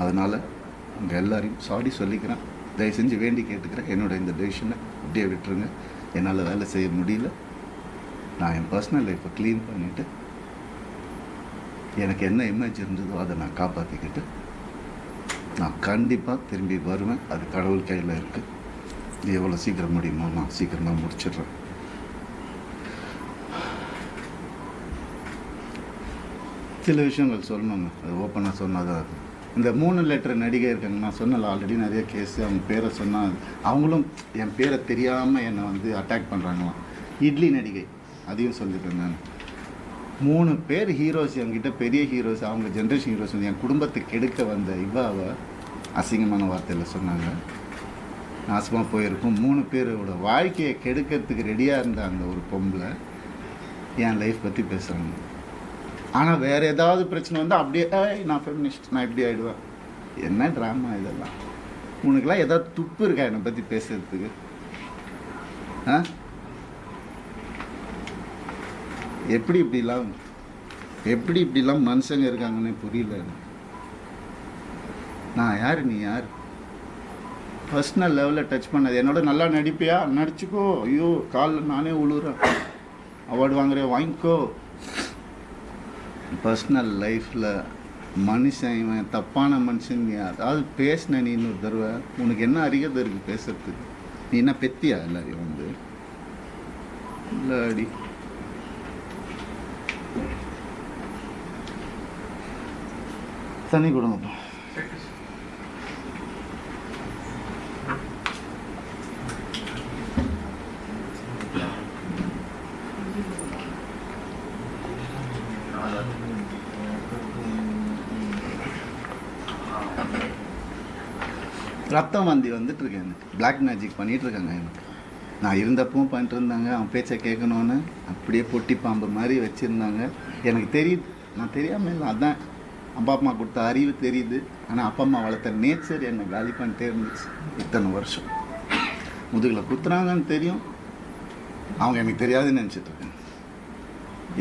அதனால் உங்கள் எல்லாரையும் சாரி சொல்லிக்கிறேன். தயவு செஞ்சு வேண்டி கேட்டுக்கிறேன், என்னோடய இந்த டெசிஷனை அப்படியே விட்டுருங்க. என்னால் வேலை செய்ய முடியல. நான் என் பர்சனல் லைஃப்பை க்ளீன் பண்ணிவிட்டு எனக்கு என்ன இமேஜ் இருந்ததோ அதை நான் காப்பாற்றிக்கிட்டு நான் கண்டிப்பாக திரும்பி வருவேன். அது கடவுள் கையில் இருக்குது. எவ்வளோ சீக்கிரம் முடியுமோ நான் சீக்கிரமாக முடிச்சிடுறேன். சில விஷயங்கள் சொல்லணுங்க, அது ஓப்பனாக சொன்னால் தான். இந்த 3 லெட்டர் நடிகை இருக்காங்க, நான் சொன்னல ஆல்ரெடி நிறைய கேஸு. அவங்க பேரை சொன்னால் அவங்களும் என் பேரை தெரியாமல் என்னை வந்து அட்டாக் பண்ணுறாங்களாம். இட்லி நடிகை அதையும் சொல்லிடுறேன் நான். 3 பேர் ஹீரோஸ் என்கிட்ட, பெரிய ஹீரோஸ், அவங்க ஜென்ரேஷன் ஹீரோஸ் வந்து என் குடும்பத்துக்கு கெடுக்க வந்த இவாவை அசிங்கமான வார்த்தையில் சொன்னாங்க. நாசமாக போயிருக்கும். 3 பேரோட வாழ்க்கையை கெடுக்கிறதுக்கு ரெடியாக இருந்த அந்த ஒரு பொம்பளை என் லைஃப் பற்றி பேசுகிறாங்க. ஆனால் வேறு ஏதாவது பிரச்சனை வந்து அப்படியே நான் ஃபெமினிஸ்ட், நான் இப்படி ஆகிடுவேன். என்ன ட்ராமா இதெல்லாம்? உனக்குலாம் ஏதாவது துப்பு இருக்கா என்னை பற்றி பேசுறதுக்கு? எப்படி இப்படிலாம் மனுஷங்க இருக்காங்கன்னு புரியல. நான் யார், நீ யார்? பர்சனல் லெவலில் டச் பண்ணது. என்னோட நல்லா நடிப்பியா, நடிச்சுக்கோ. ஐயோ காலில் நானே உழுறேன். அவார்டு வாங்குறேன், வாங்கிக்கோ. பர்சனல் லைஃப்பில் மனுஷன் இவன் தப்பான மனுஷன் நீ அதாவது பேசின நீ இன்னொரு தடவை உனக்கு என்ன அறிகதை இருக்குது பேசுறதுக்கு? நீ என்ன பெத்தியா எல்லாரையும் வந்து? இல்லை அடி தண்ணி கொடுங்கப்பா. ரத்தம் வந்தி வந்துட்டுருக்கேன். எனக்கு பிளாக் மேஜிக் பண்ணிகிட்ருக்காங்க. எனக்கு நான் இருந்தப்பவும் பண்ணிட்டு இருந்தாங்க. அவன் பேச்சை கேட்கணுன்னு அப்படியே பொட்டி பாம்பு மாதிரி வச்சுருந்தாங்க. எனக்கு தெரியுது, நான் தெரியாமல் இல்லை. அதான் அப்பா அம்மா கொடுத்த அறிவு தெரியுது. ஆனால் அப்பா அம்மா வளர்த்த நேச்சர் என்னை காலி பண்ணிட்டே இருந்துச்சு. இத்தனை வருஷம் முதுகில் குத்துறாங்கன்னு தெரியும், அவங்க எனக்கு தெரியாதுன்னு நினச்சிட்ருக்கேன்.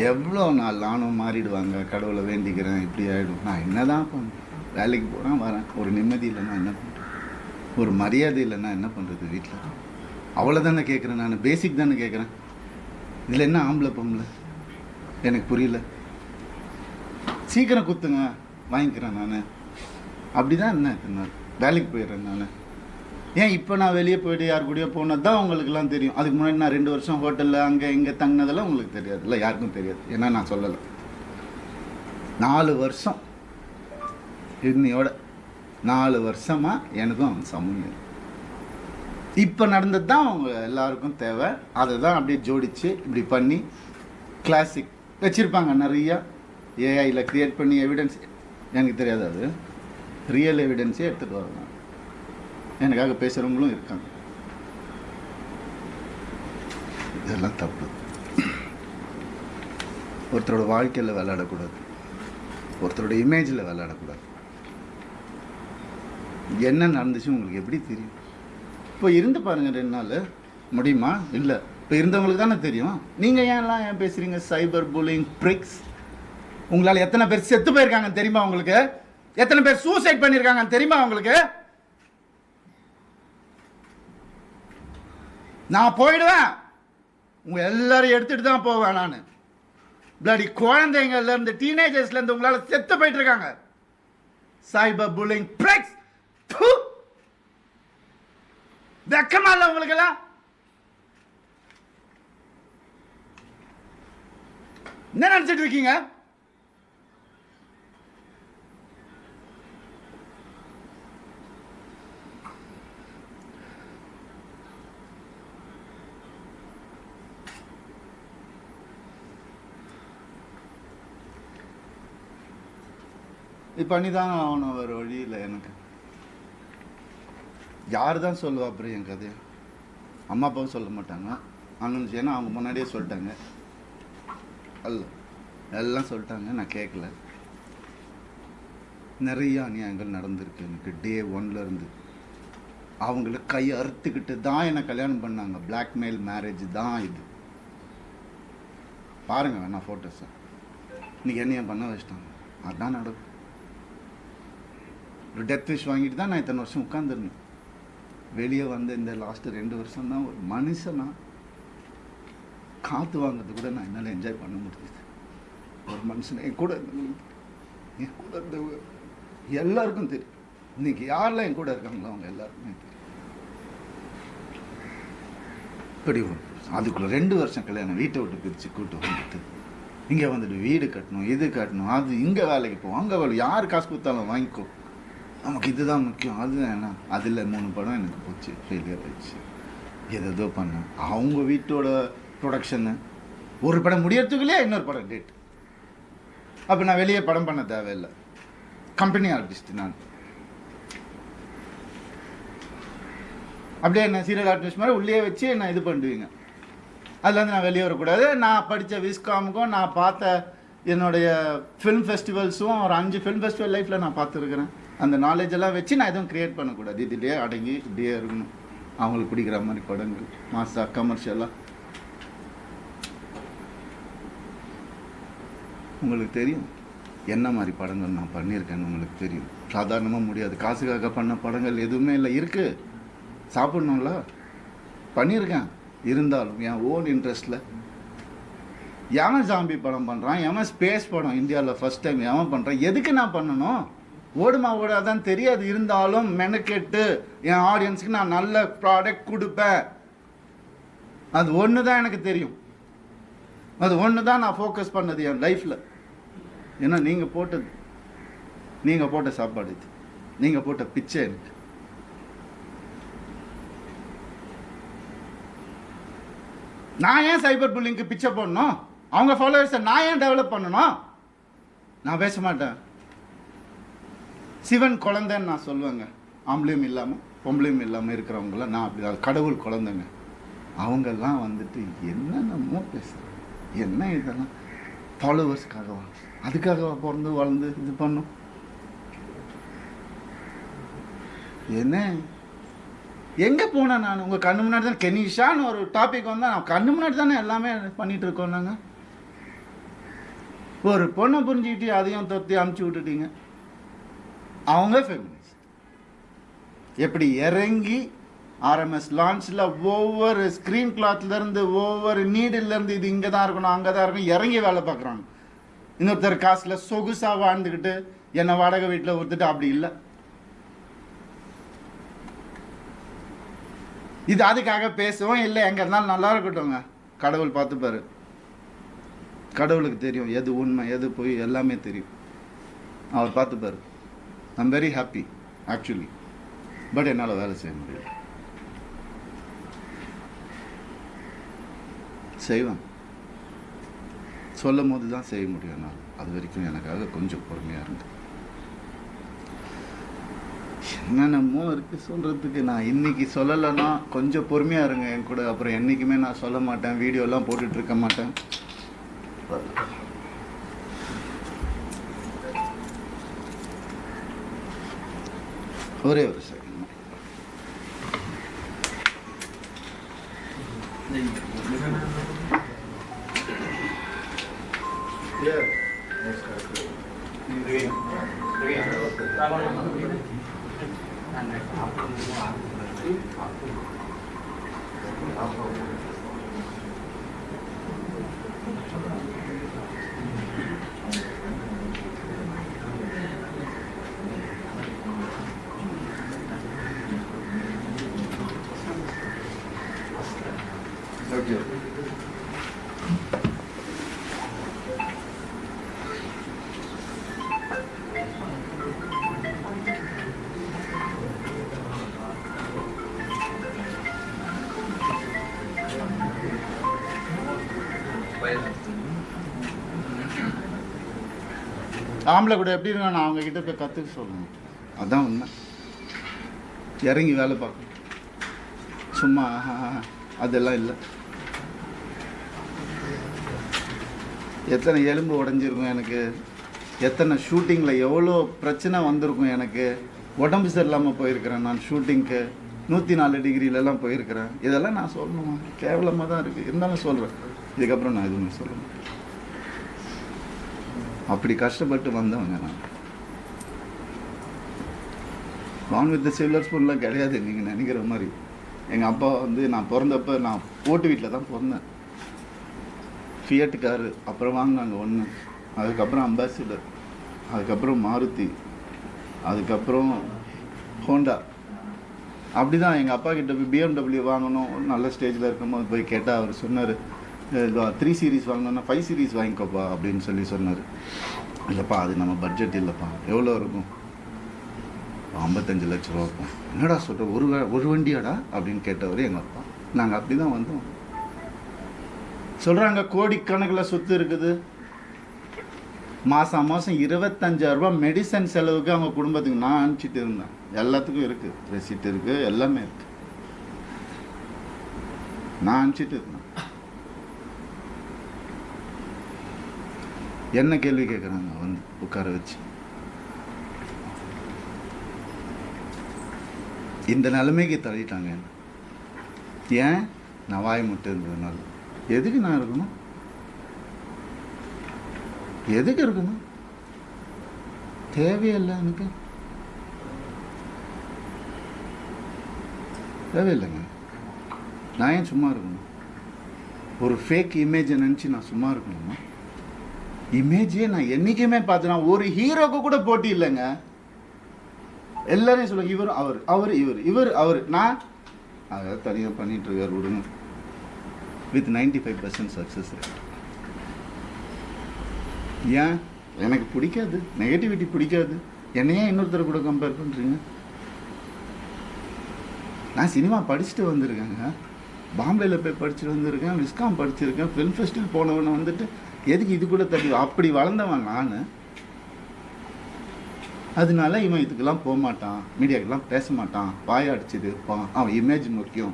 எவ்வளோ நாள் நானும் மாறிடுவாங்க, கடவுளை வேண்டிக்கிறேன், இப்படி ஆகிடும். நான் என்ன தான் பண்ணுறேன்? வேலைக்கு போகிறேன், வரேன். ஒரு நிம்மதி இல்லைன்னா என்ன பண்ணுறேன்? ஒரு மரியாதை இல்லைன்னா என்ன பண்ணுறது? வீட்டில் அவ்வளோ தானே கேட்குறேன் நான். பேசிக் தானே கேட்குறேன். இதில் என்ன ஆம்பளை பொம்பளை எனக்கு புரியல. சீக்கிரம் குத்துங்க, வாங்கிக்கிறேன் நான். அப்படி தான் என்ன வேலைக்கு போயிடுறேன் நான். ஏன் இப்போ நான் வெளியே போய்ட்டு யார் கூடயோ போனது தான் உங்களுக்குலாம் தெரியும். அதுக்கு முன்னாடி நான் 2 வருஷம் ஹோட்டலில் அங்கே இங்கே தங்கினதெல்லாம் உங்களுக்கு தெரியாது. இல்லை, யாருக்கும் தெரியாது. ஏன்னா நான் சொல்லலை. 4 வருஷம் இன்னையோட 4 வருஷமாக எனக்கும் அவன் சமூகம். இப்போ நடந்தது தான் அவங்க எல்லாருக்கும் தேவை. அதை தான் அப்படியே ஜோடித்து இப்படி பண்ணி கிளாசிக் வச்சுருப்பாங்க நிறையா. ஏஐயில் க்ரியேட் பண்ணி எவிடன்ஸ் எனக்கு தெரியாது. அது ரியல் எவிடன்ஸே எடுத்துகிட்டு வரலாம். எனக்காக பேசுகிறவங்களும் இருக்காங்க. இதெல்லாம் தப்பு. ஒருத்தரோட வாழ்க்கையில் விளையாடக்கூடாது, ஒருத்தரோட இமேஜில் விளையாடக்கூடாது. என்ன நடந்துச்சு உங்களுக்கு எப்படி தெரியும்? இப்போ இருந்து பாருங்கள் 2 நாள் முடியுமா? இல்லை, இப்போ இருந்தவங்களுக்கு தானே தெரியும். நீங்கள் ஏன் பேசுகிறீங்க? Cyber bullying pricks. உங்களால் எத்தனை பேர் செத்து போயிருக்காங்கன்னு தெரியுமா உங்களுக்கு? எத்தனை பேர் சூசைட் பண்ணியிருக்காங்கன்னு தெரியுமா உங்களுக்கு? நான் போயிடுவேன், உங்க எல்லாரையும் எடுத்துட்டு தான் போவேன் நான். பிளடி குழந்தைங்கள்ல இருந்து டீனேஜர்ஸ்ல இருந்து உங்களால செத்து போயிட்டு இருக்காங்க. Cyber bullying pricks. வெக்கமா இல்ல உங்களுக்கு எல்லாம்? என்ன நினைச்சிட்டு இருக்கீங்க? இது பண்ணி தான் ஆகணும், வேறு வழி இல்லை. எனக்கு யார் தான் சொல்லுவா அப்புறம் என் கதையை? அம்மா அப்பாவும் சொல்ல மாட்டாங்க. அண்ணன் ஏன்னா அவங்க முன்னாடியே சொல்லிட்டாங்க. அல்ல, எல்லாம் சொல்லிட்டாங்க, நான் கேட்கல. நிறைய அநியாயங்கள் நடந்திருக்கு எனக்கு. டே 1ல இருந்து அவங்கள கை அறுத்துக்கிட்டு தான் என்னை கல்யாணம் பண்ணாங்க. பிளாக்மெயில் மேரேஜ் தான் இது. பாருங்க வேணா ஃபோட்டோஸை. இன்னைக்கு என்னைய பண்ண வச்சிட்டாங்க. அதான் நடக்கும். ஒரு டெத் விஷ் வாங்கிட்டு தான் நான் இத்தனை வருஷம் உட்காந்துருந்தேன். வெளியே வந்து இந்த லாஸ்ட்டு 2 வருஷம் தான் ஒரு மனுஷனா காற்று வாங்கிறது கூட நான் என்னால் என்ஜாய் பண்ண முடியுது. ஒரு மனுஷன் என் கூட இருந்த எல்லாருக்கும் தெரியும். இன்னைக்கு யாரெல்லாம் என் கூட இருக்காங்களோ அவங்க எல்லாருக்குமே தெரியும். இப்படி அதுக்குள்ள 2 வருஷம் கல்யாணம், வீட்டை விட்டு பிரித்து கூட்டு வந்துட்டு இங்கே வந்துட்டு வீடு கட்டணும், இது கட்டணும், அது இங்கே வேலைக்கு போவோம், அங்கே வேலை, யார் காசு கொடுத்தாலும் வாங்கிக்கோ, நமக்கு இதுதான் முக்கியம். அது என்ன, அதில் 3 படம் எனக்கு போச்சு, ஃபெயிலியர் ஆயிடுச்சு. ஏதோ பண்ணேன். அவங்க வீட்டோட ப்ரொடக்ஷனு ஒரு படம் முடியறதுக்குள்ளே இன்னொரு படம் டேட். அப்போ நான் வெளியே படம் பண்ண தேவையில்லை, கம்பெனி ஆர்டிஸ்ட் நான். அப்படியே என்ன சீரியல் ஆர்டிஸ்ட் மாதிரி உள்ளே வச்சு என்ன இது பண்ணுவீங்க. அதுலேருந்து நான் வெளியே வரக்கூடாது. நான் படித்த விஸ்காமுக்கும் நான் பார்த்த என்னுடைய ஃபிலிம் ஃபெஸ்டிவல்ஸும் ஒரு 5 ஃபிலிம் ஃபெஸ்டிவல் லைஃப்பில் நான் பார்த்துருக்குறேன். அந்த நாலேஜ் எல்லாம் வச்சு நான் எதுவும் க்ரியேட் பண்ணக்கூடாது. இதுலேயே அடங்கி இப்படியே இருக்கணும். அவங்களுக்கு பிடிக்கிற மாதிரி படங்கள், மாசா கமர்ஷியலாக. உங்களுக்கு தெரியும் என்ன மாதிரி படங்கள் நான் பண்ணியிருக்கேன்னு உங்களுக்கு தெரியும். சாதாரணமாக முடியாது. காசுக்காக பண்ண படங்கள் எதுவுமே இல்லை. இருக்குது, சாப்பிட்ணும்ல, பண்ணியிருக்கேன். இருந்தாலும் என் ஓன் இன்ட்ரெஸ்ட்டில் எவன் ஜாம்பி படம் பண்ணுறான், எவன் ஸ்பேஸ் படம் இந்தியாவில் ஃபஸ்ட் டைம் எவன் பண்ணுறான், எதுக்கு நான் பண்ணணும், ஓடுமா ஓடாதான் தெரியாது. இருந்தாலும் மெனக்கெட்டு என் ஆடியன்ஸுக்கு நான் நல்ல ப்ராடக்ட் கொடுப்பேன். அது ஒன்று தான் எனக்கு தெரியும். அது ஒன்று தான் நான் ஃபோக்கஸ் பண்ணது என் லைஃப்பில். ஏன்னா நீங்கள் போட்ட சாப்பாடு இது, நீங்கள் போட்ட பிச்சை எனக்கு. நான் ஏன் சைபர் புல்லிங்க்கு பிச்சை போடணும்? அவங்க ஃபாலோவர்ஸை நான் ஏன் டெவலப் பண்ணணும்? நான் பேச மாட்டேன். சிவன் குழந்தைன்னு நான் சொல்லுவேங்க. ஆம்பளையும் இல்லாமல் பொம்பளையும் இல்லாமல் இருக்கிறவங்களாம் நான் அப்படி கடவுள் குழந்தைங்க. அவங்கெல்லாம் வந்துட்டு என்னென்னமோ பேசுகிறேன். என்ன இதெல்லாம் ஃபாலோவர்ஸ்க்காகவா? அதுக்காகவா பிறந்து வளர்ந்து இது பண்ணும்? என்ன எங்கே போனேன் நான்? உங்கள் கண்ணு முன்னாடி தான் கெனிஷான்னு ஒரு டாபிக் வந்தால் நான் கண்ணு முன்னாடி தானே எல்லாமே பண்ணிகிட்டு இருக்கோம். நாங்கள் ஒரு பொண்ணை புரிஞ்சுக்கிட்டு அதையும் தொத்தி அமுச்சு விட்டுட்டீங்க. அவங்க ஃபெமினிஸ்ட் எப்படி இறங்கி ஆர்எம்எஸ் லான்ச்சில் ஒவ்வொரு ஸ்க்ரீன் கிளாத்லேருந்து ஒவ்வொரு நீடிலேருந்து இது இங்கே தான் இருக்கணும், அங்கே தான் இருக்கணும், இறங்கி வேலை பார்க்குறாங்க. இன்னொருத்தர் காசில் சொகுசாக வாழ்ந்துக்கிட்டு என்னை வாடகை வீட்டில் ஒருத்துட்டு அப்படி இல்லை. இது அதுக்காக பேசுவோம் இல்லை, எங்கே இருந்தாலும் நல்லா இருக்கட்டும்ங்க. கடவுள் பார்த்துப்பாரு. கடவுளுக்கு தெரியும் எது உண்மை எது போய் எல்லாமே தெரியும். அவர் பார்த்துப்பாரு. I'm very happy actually. But என்னால் வேலை செய்ய முடியும். செய்வேன், சொல்லும் போது தான் செய்ய முடியும். நான் அது வரைக்கும் எனக்காக கொஞ்சம் பொறுமையாக இருந்தேன். என்னென்னமோ இருக்குது சொல்கிறதுக்கு. நான் இன்றைக்கி சொல்லலைன்னா கொஞ்சம் பொறுமையாக இருங்க என் கூட. அப்புறம் என்றைக்குமே நான் சொல்ல மாட்டேன், வீடியோலாம் போட்டுட்ருக்க மாட்டேன். ஒரே ஒரு செகண்ட். Okay. ஆம்பளை கூட எப்படி இருக்கா, நான் அவங்கக்கிட்ட போய் கற்றுக்க சொல்லணும். அதுதான் உண்மை. இறங்கி வேலை பார்க்கணும். சும்மா அதெல்லாம் இல்லை. எத்தனை எலும்பு உடஞ்சிருக்கும் எனக்கு, எத்தனை ஷூட்டிங்கில் எவ்வளோ பிரச்சனை வந்திருக்கும் எனக்கு. உடம்பு சரியில்லாமல் போயிருக்கிறேன் நான் ஷூட்டிங்க்கு. 104 டிகிரிலெலாம் போயிருக்கிறேன். இதெல்லாம் நான் சொல்லணுமா? கேவலமாக தான் இருக்குது. இருந்தாலும் சொல்கிறேன். இதுக்கப்புறம் நான் எதுவுமே சொல்லணும். அப்படி கஷ்டப்பட்டு வந்தவங்க நான். கான் வித் சில்வர் ஸ்பூன்லாம் கிடையாது நீங்கள் நினைக்கிற மாதிரி. எங்கள் அப்பா வந்து நான் பிறந்தப்போ நான் ஓட்டு வீட்டில் தான் பிறந்தேன். ஃபியட் காரு அப்புறம் வாங்கினாங்க ஒன்று, அதுக்கப்புறம் அம்பாசிடர், அதுக்கப்புறம் மாருதி, அதுக்கப்புறம் ஹோண்டா. அப்படி தான் எங்கள் அப்பா கிட்ட போய் BMW வாங்கணும் நல்ல ஸ்டேஜில் இருக்கும்போது போய் கேட்டால் அவர் சொன்னார் 3 சீரீஸ் வாங்கணுன்னா 5 சீரீஸ் வாங்கிக்கோப்பா அப்படின்னு சொன்னார். இல்லைப்பா அது நம்ம பட்ஜெட் இல்லைப்பா. எவ்வளோ இருக்கும்? 55 லட்ச ரூபா இருக்கும். என்னடா சொல்கிற, ஒரு வண்டியாடா அப்படின்னு கேட்டவர் எங்கள் அப்பா. நாங்கள் அப்படி தான் வந்தோம். சொல்கிறாங்க கோடிக்கணக்கில் சொத்து இருக்குது. மாதம் 25,000 ரூபா மெடிசன் செலவுக்கு அவங்க குடும்பத்துக்கு நான் அனுப்பிச்சிட்டு இருந்தேன். எல்லாத்துக்கும் இருக்குது, ரெசிப்ட் இருக்குது, எல்லாமே இருக்குது. நான் அனுப்பிச்சிட்டு இருந்தேன். என்ன கேள்வி கேட்குறாங்க வந்து உட்கார வச்சு. இந்த நிலைமைக்கு தள்ளிட்டாங்க. ஏன்? நான் வாய் முட்டை இருந்ததுனால. எதுக்கு நான் இருக்கணும்? எதுக்கு இருக்கணும்? தேவையில்லை, எனக்கு தேவையில்லைங்க. நான் ஏன் சும்மா இருக்கணும்? ஒரு ஃபேக் இமேஜை நினச்சி நான் சும்மா இருக்கணுமா? இமேஜே நான் என்றைக்குமே பார்த்தேன்னா ஒரு ஹீரோக்கு கூட போட்டி இல்லைங்க. எல்லாரையும் சொல்லுங்க, இவர் அவர், அவர் இவர், இவர் அவர். நான் அதை தனியாக பண்ணிட்டு இருக்கார் விடுங்க. With 95% success rate. ஏன்? எனக்கு பிடிக்காது, நெகட்டிவிட்டி பிடிக்காது. என்னையே இன்னொருத்தர் கூட கம்பேர் பண்ணுறீங்க? நான் சினிமா படிச்சுட்டு வந்திருக்கேங்க. பாம்பேயில் போய் படிச்சுட்டு வந்திருக்கேன், விஸ்காம் படிச்சிருக்கேன், ஃபிலிம் ஃபெஸ்டிவல் போனவனை வந்துட்டு எதுக்கு இது கூட தள்ளி? அப்படி வளர்ந்தவன் நான். அதனால இவன் இதுக்கெல்லாம் போக மாட்டான், மீடியாக்கெல்லாம் பேச மாட்டான், வாய அடிச்சுட்டு இருப்பான். அவன் இமேஜ் முக்கியம்.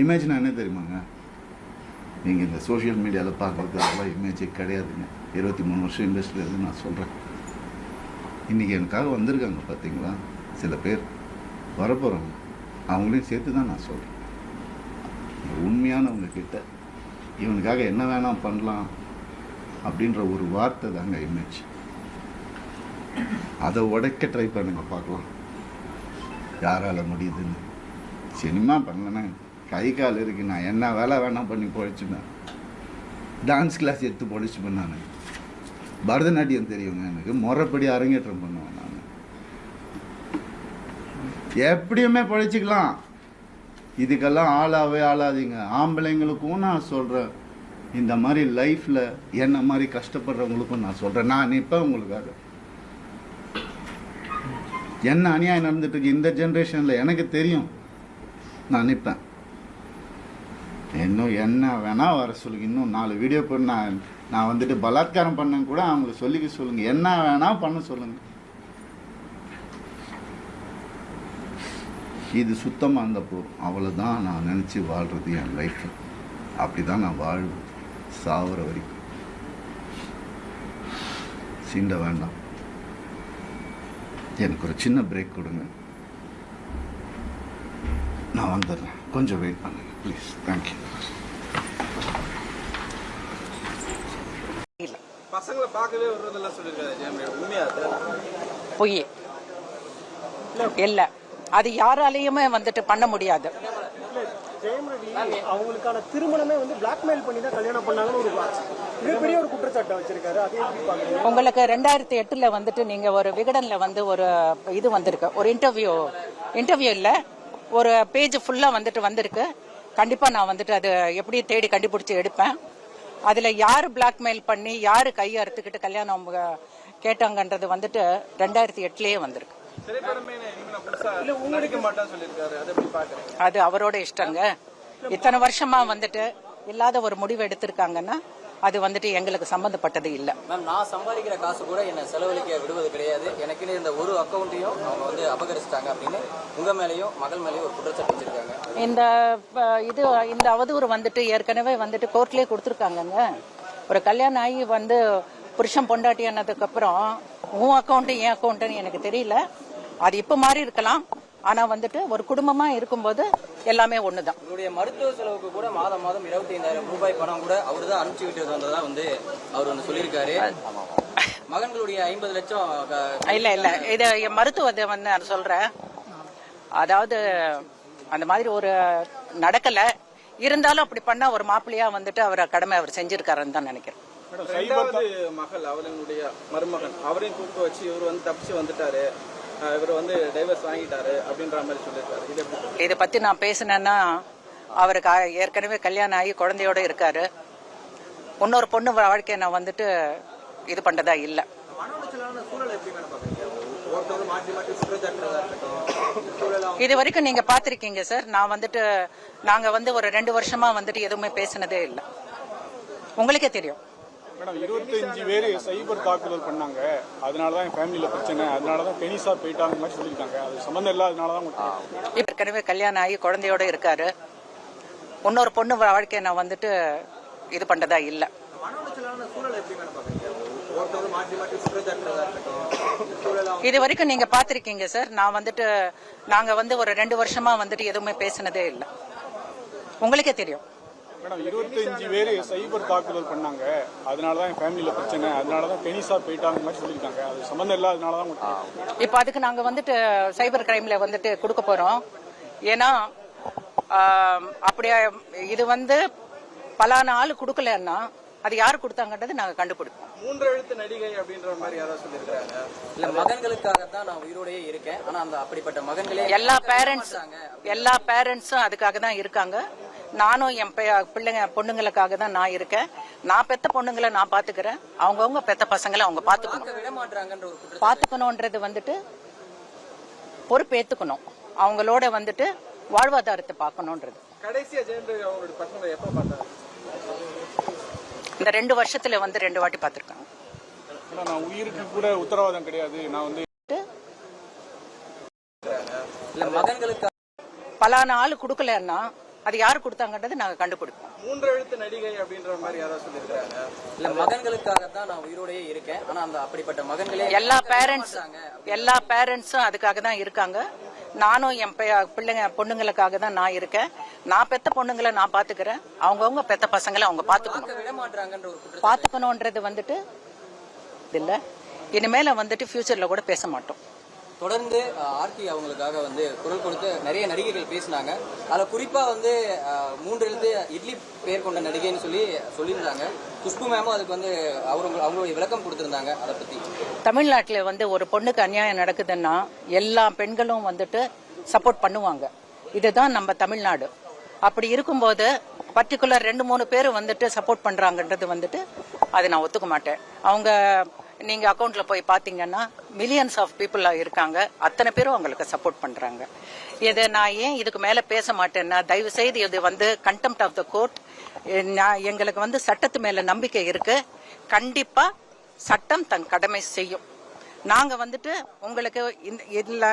இமேஜ்னா என்ன தெரியுமாங்க? நீங்கள் இந்த சோஷியல் மீடியாவில் பார்க்குறது அதெல்லாம் இமேஜே கிடையாதுங்க. 23 வருஷம் இண்டஸ்ட்ரியில் இருந்து நான் சொல்கிறேன். இன்றைக்கி எனக்காக வந்திருக்காங்க பார்த்தீங்களா சில பேர், வரப்போகிறாங்க, அவங்களையும் சேர்த்து தான் நான் சொல்கிறேன். உண்மையானவங்க கிட்ட இவனுக்காக என்ன வேணால் பண்ணலாம் அப்படின்ற ஒரு வார்த்தை தாங்க இமேஜ். அதை உடைக்க ட்ரை பண்ணுங்க, பார்க்கலாம் யாரால் முடியுதுன்னு. சினிமா பண்ணலன்னா கை கால் இருக்கு, நான் என்ன வேலை வேணால் பண்ணி பொழைச்சுப்பேன். டான்ஸ் கிளாஸ் எடுத்து பொழைச்சுப்பேன். நான் பரதநாட்டியம் தெரியுங்க எனக்கு, முறைப்படி அரங்கேற்றம் பண்ணுவேன். நான் எப்படியுமே பொழைச்சிக்கலாம். இதுக்கெல்லாம் ஆளாவே ஆளாதீங்க. ஆம்பளைங்களுக்கும் நான் சொல்கிறேன், இந்த மாதிரி லைஃப்பில் என்ன மாதிரி கஷ்டப்படுறவங்களுக்கும் நான் சொல்கிறேன். நான் நிற்பேன் உங்களுக்காக. என்ன அநியாயம் நடந்துட்டுருக்கு இந்த ஜென்ரேஷனில் எனக்கு தெரியும். நான் நிற்பேன். இன்னும் என்ன வேணால் வர சொல்லுங்க. இன்னும் 4 வீடியோ போட்டு நான் வந்துட்டு பலாத்காரம் பண்ண கூட அவங்களுக்கு சொல்லிக்க சொல்லுங்கள். என்ன வேணால் பண்ண சொல்லுங்கள். இது சுத்தமாக இருந்தப்போ அவ்வளோதான் நான் நினச்சி வாழ்கிறது என் லைஃப். அப்படி தான் நான் வாழ்வேன் சாவுற வரைக்கும். சீண்ட வேண்டாம். எனக்கு ஒரு சின்ன பிரேக் கொடுங்க, நான் வந்துடுறேன். கொஞ்சம் வெயிட் பண்ணுங்க ப்ளீஸ். தேங்க்யூ. பசங்களை பார்க்கவே வர்றதெல்லாம் சொல்லியிருக்காரு. உண்மையா? பொய் இல்லை. அது யாராலையுமே வந்துட்டு பண்ண முடியாது. ஜெயம் ரவி அவங்களுக்கான திருமணமே வந்து பிளாக்மெயில் பண்ணி தான் கல்யாணம் பண்ணாங்கன்னு ஒரு மிகப்பெரிய ஒரு குற்றச்சாட்டை வச்சிருக்காரு. அதே எப்படி பாக்குறீங்க? உங்களுக்கு 2008 வந்துட்டு நீங்க ஒரு விகடன்ல வந்து ஒரு இது வந்திருக்கு, ஒரு இன்டர்வியூ இல்ல, ஒரு பேஜ் ஃபுல்லா வந்துட்டு வந்திருக்கு. கண்டிப்பா நான் வந்துட்டு அது எப்படி தேடி கண்டுபிடிச்சு எடுப்பேன். அதுல யாரு பிளாக்மெயில் பண்ணி யாரு கையை அறுத்துக்கிட்டு கல்யாணம் கேட்டாங்கன்றது வந்துட்டு 2008லயே வந்திருக்கு. அது அவரோட இஷ்டங்க. இத்தனை வருஷமா வந்துட்டு இல்லாத ஒரு முடிவு எடுத்திருக்காங்கன்னா அது வந்துட்டு எங்களுக்கு சம்பந்தப்பட்டது இல்லை. மேம், நான் சம்பாதிக்கிற காசு கூட என்ன செலவழிக்க விடுவது கிடையாது. எனக்குன்னு இருந்த ஒரு அக்கௌண்ட்டையும் அவங்க வந்து அபகரிச்சிட்டாங்க அப்படின்னு உங்க மேலேயும் மகள் மேலேயும் ஒரு குற்றச்சாட்டு வச்சிருக்காங்க. இந்த அவதூறு வந்துட்டு ஏற்கனவே வந்துட்டு கோர்ட்லயே கொடுத்துருக்காங்கங்க. ஒரு கல்யாணம் ஆகி வந்து புருஷன் பொண்டாட்டி ஆனதுக்கு அப்புறம் உன் அக்கௌண்ட் என் அக்கௌண்ட்னு எனக்கு தெரியல. அது இப்ப மாறி இருக்கலாம். ஆனா வந்துட்டு ஒரு குடும்பமா இருக்கும்போது எல்லாமே ஒண்ணுதான். உங்களுடைய மருத்துவ செலவுக்கு கூட மாதம் 25,000 ரூபாய் பணம் கூட அவரு தான் அனுப்பிச்சு விட்டு வந்ததா வந்து அவர் ஒன்று சொல்லியிருக்காரு. மகன்களுடைய 50 லட்சம் இல்ல இது என் மருத்துவத்தை வந்து நான் சொல்றேன். அதாவது அந்த மாதிரி ஒரு நடக்கல, இருந்தாலும் அப்படி பண்ணா ஒரு மாப்பிள்ளையா வந்துட்டு அவர் கடமை அவர் செஞ்சிருக்காருன்னு தான் நினைக்கிறேன். ரெண்டாவது மகள் அவர்களுடைய மருமகன் அவரையும் கூப்பிட்டு வச்சு இவர் வந்து தப்பிச்சு வந்துட்டாரு, இவர் வந்து டைவர்ஸ் வாங்கிட்டாரு அப்படின்ற மாதிரி சொல்லியிருக்காரு. இது எப்படி? இதை பத்தி நான் பேசினேன்னா அவருக்கு ஏற்கனவே கல்யாணம் ஆகி குழந்தையோட இருக்காரு. இன்னொரு பொண்ணு வாழ்க்கையை நான் வந்துட்டு இது பண்றதா இல்லை. இது வரைக்கும் நீங்க பாத்திருக்கீங்க சார். நான் வந்துட்டு நாங்க வந்து ஒரு 2 வருஷமா வந்துட்டு எதுவுமே பேசினதே இல்லை. உங்களுக்கே தெரியும் மேடம். 25 பேர் சைபர் தாக்குதல் பண்ணாங்க, அதனாலதான் என் ஃபேமிலியில பிரச்சனை, அதனாலதான் டெனிஸா போயிட்டாங்க மாதிரி சொல்லியிருக்காங்க. அது சம்பந்தம் இல்லாதனாலதான் ஏற்கனவே கல்யாணம் ஆகி குழந்தையோட இருக்காரு. இன்னொரு பொண்ணு வாழ்க்கையை நான் வந்துட்டு இது பண்றதா இல்லை. இது வரைக்கும் நீங்க பாத்திருக்கீங்க சார். நான் வந்துட்டு நாங்க வந்து ஒரு 2 வருஷமா வந்துட்டு எதுவுமே பேசினதே இல்லை. உங்களுக்கே தெரியும் மேடம். 25 பேர் சைபர் தாக்குதல் பண்ணாங்க, அதனாலதான் என் ஃபேமிலியில பிரச்சனை, அதனாலதான் டெனிஸா போயிட்டாங்க மாதிரி சொல்லியிருக்காங்க. அது சம்பந்தம் இல்லாதனாலதான் இப்ப அதுக்கு நாங்க வந்துட்டு சைபர் கிரைம்ல வந்துட்டு கொடுக்க போறோம். ஏன்னா அப்படியே இது வந்து பலான ஆளு கொடுக்கலன்னா அது யாரு கொடுத்தாங்கன்றது நாங்க கண்டுபிடிப்போம். 3 எழுத்து நடிகை அப்படின்ற மாதிரி யாராவது சொல்லியிருக்காங்க. இல்ல மகன்களுக்காக தான் நான் உயிரோடயே இருக்கேன், ஆனா அந்த அப்படிப்பட்ட மகன்களே எல்லா பேரண்ட்ஸும் அதுக்காக தான் இருக்காங்க. நானும் என் பிள்ளைங்க பொண்ணுங்களுக்காக தான் நான் இருக்கேன். நான் பெத்த பொண்ணுங்களை நான் பாத்துக்கிறேன், அவங்கவுங்க பெத்த பசங்களை அவங்க பாத்துக்கணும்ன்றது வந்துட்டு பொறுப்பேத்துக்கணும். அவங்களோட வந்துட்டு வாழ்வாதாரத்தை பார்க்கணும்ன்றது. கடைசியா ஜெயம் ரவி அவங்களுடைய பசங்களை எப்ப பார்த்தாரு? இந்த 2 வருஷத்துல வந்து 2 வாட்டி பார்த்திருக்காங்க. நான் உயிருக்கு கூட உத்தரவாதம் கிடையாது. நான் வந்து இல்ல மகன்களுக்கு பலான ஆளு கொடுக்கலன்னா அது யாரு கொடுத்தாங்கன்றது நாங்க கண்டுபிடிப்போம். 3 எழுத்து நடிகை அப்படின்ற மாதிரி யாராவது சொல்லியிருக்காங்க. இல்ல மகன்களுக்காக தான் நான் உயிரோடயே இருக்கேன், ஆனா அந்த அப்படிப்பட்ட மகன்களே எல்லா பேரண்ட்ஸும் அதுக்காக தான் இருக்காங்க. நானும் என் பிள்ளைங்க பொண்ணுங்களுக்காக தான் நான் இருக்கேன். நான் பெத்த பொண்ணுங்களை நான் பாத்துக்கிறேன், அவங்கவுங்க பெத்த பசங்களை அவங்க பாத்துக்கணும்ன்றது வந்துட்டு இல்ல. இனிமேல வந்துட்டு ஃபியூச்சர்ல கூட பேச மாட்டோம். தொடர்ந்து ஆர்த்தி அவங்களுக்காக வந்து குரல் கொடுத்து நிறைய நடிகைகள் பேசினாங்க. அதுல குறிப்பா வந்து 3 எழுத்து இட்லி பேர் கொண்ட நடிகைன்னு சொல்லியிருந்தாங்க. குஷ்பு மேமும் அதுக்கு வந்து அவங்களுடைய விளக்கம் கொடுத்திருந்தாங்க. அதை பத்தி தமிழ்நாட்டில் வந்து ஒரு பொண்ணுக்கு அநியாயம் நடக்குதுன்னா எல்லா பெண்களும் வந்துட்டு சப்போர்ட் பண்ணுவாங்க. இதுதான் நம்ம தமிழ்நாடு. அப்படி இருக்கும்போது பர்டிகுலர் 2-3 பேர் வந்துட்டு சப்போர்ட் பண்றாங்கன்றது வந்துட்டு அதை நான் ஒத்துக்க மாட்டேன். அவங்க நீங்க அக்கௌண்ட்ல போய் பாத்தீங்கன்னா மில்லியன்ஸ் ஆஃப் பீப்புள் இருக்காங்க, அத்தனை பேரும் அவங்களுக்கு சப்போர்ட் பண்றாங்க. இதை நான் ஏன் இதுக்கு மேல பேச மாட்டேன்னா, தயவு செய்து இது வந்து கண்டெம்ட் ஆஃப் த கோர்ட். எங்களுக்கு வந்து சட்டத்து மேல நம்பிக்கை இருக்கு. கண்டிப்பா சட்டம் தன் கடமை செய்யும். நாங்க வந்துட்டு உங்களுக்கு